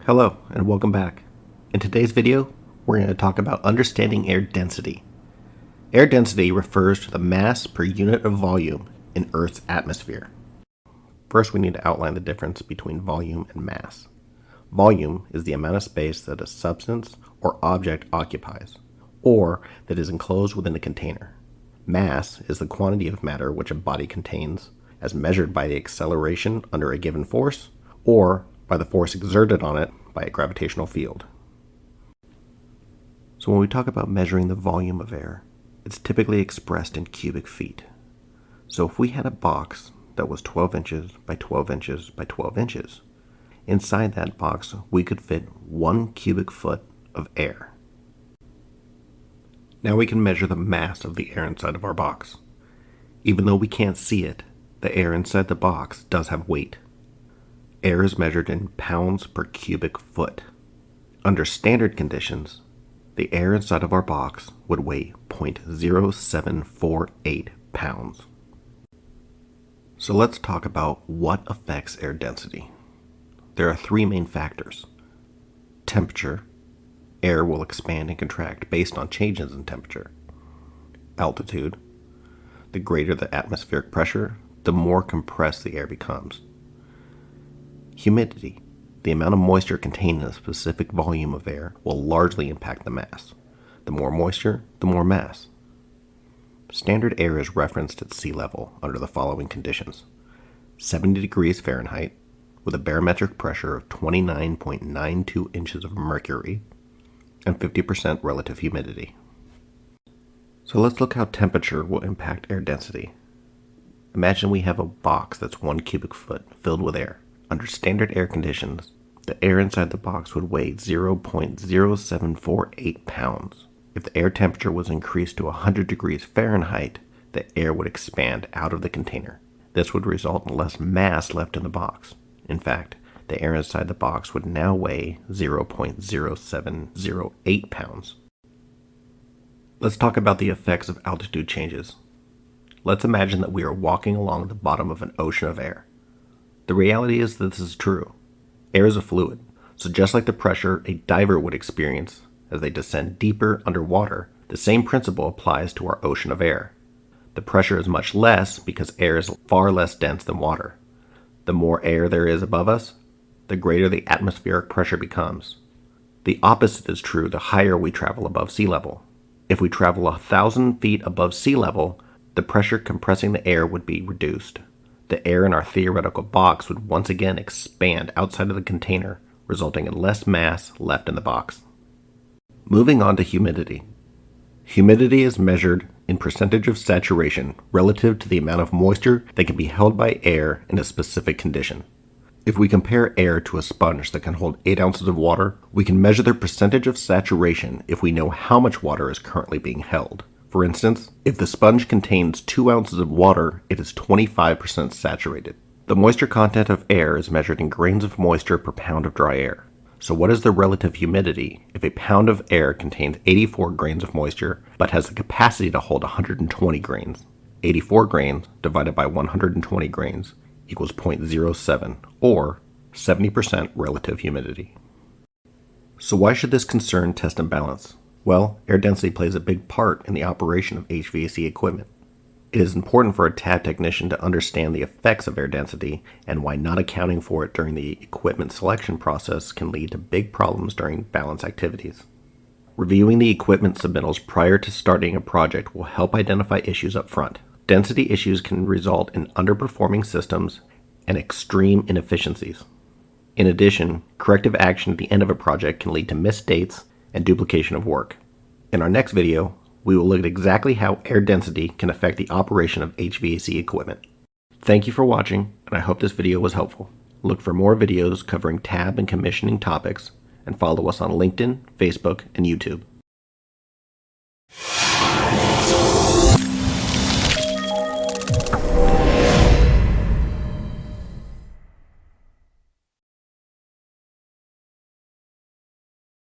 Hello and welcome back. In today's video, we're going to talk about understanding air density. Air density refers to the mass per unit of volume in Earth's atmosphere. First, we need to outline the difference between volume and mass. Volume is the amount of space that a substance or object occupies, or that is enclosed within a container. Mass is the quantity of matter which a body contains, as measured by the acceleration under a given force, or by the force exerted on it by a gravitational field. So when we talk about measuring the volume of air, it's typically expressed in cubic feet. So if we had a box that was 12 inches by 12 inches by 12 inches, inside that box we could fit 1 cubic foot of air. Now we can measure the mass of the air inside of our box. Even though we can't see it, the air inside the box does have weight. Air is measured in pounds per cubic foot. Under standard conditions, the air inside of our box would weigh 0.0748 pounds. So let's talk about what affects air density. There are 3 main factors. Temperature. Air will expand and contract based on changes in temperature. Altitude. The greater the atmospheric pressure, the more compressed the air becomes. Humidity. The amount of moisture contained in a specific volume of air will largely impact the mass. The more moisture, the more mass. Standard air is referenced at sea level under the following conditions: 70 degrees Fahrenheit with a barometric pressure of 29.92 inches of mercury and 50% relative humidity. So let's look how temperature will impact air density. Imagine we have a box that's 1 cubic foot filled with air. Under standard air conditions, the air inside the box would weigh 0.0748 pounds. If the air temperature was increased to 100 degrees Fahrenheit, the air would expand out of the container. This would result in less mass left in the box. In fact, the air inside the box would now weigh 0.0708 pounds. Let's talk about the effects of altitude changes. Let's imagine that we are walking along the bottom of an ocean of air. The reality is that this is true. Air is a fluid, so just like the pressure a diver would experience as they descend deeper underwater, the same principle applies to our ocean of air. The pressure is much less because air is far less dense than water. The more air there is above us, the greater the atmospheric pressure becomes. The opposite is true the higher we travel above sea level. If we travel 1,000 feet above sea level, the pressure compressing the air would be reduced. The air in our theoretical box would once again expand outside of the container, resulting in less mass left in the box. Moving on to humidity. Humidity is measured in percentage of saturation relative to the amount of moisture that can be held by air in a specific condition. If we compare air to a sponge that can hold 8 ounces of water, we can measure the percentage of saturation if we know how much water is currently being held. For instance, if the sponge contains 2 ounces of water, it is 25% saturated. The moisture content of air is measured in grains of moisture per pound of dry air. So what is the relative humidity if a pound of air contains 84 grains of moisture but has the capacity to hold 120 grains? 84 grains divided by 120 grains equals 0.07, or 70% relative humidity. So why should this concern test and balance? Well, air density plays a big part in the operation of HVAC equipment. It is important for a TAP technician to understand the effects of air density and why not accounting for it during the equipment selection process can lead to big problems during balance activities. Reviewing the equipment submittals prior to starting a project will help identify issues up front. Density issues can result in underperforming systems and extreme inefficiencies. In addition, corrective action at the end of a project can lead to missed dates and duplication of work. In our next video, we will look at exactly how air density can affect the operation of HVAC equipment. Thank you for watching, and I hope this video was helpful. Look for more videos covering tab and commissioning topics, and follow us on LinkedIn, Facebook, and YouTube.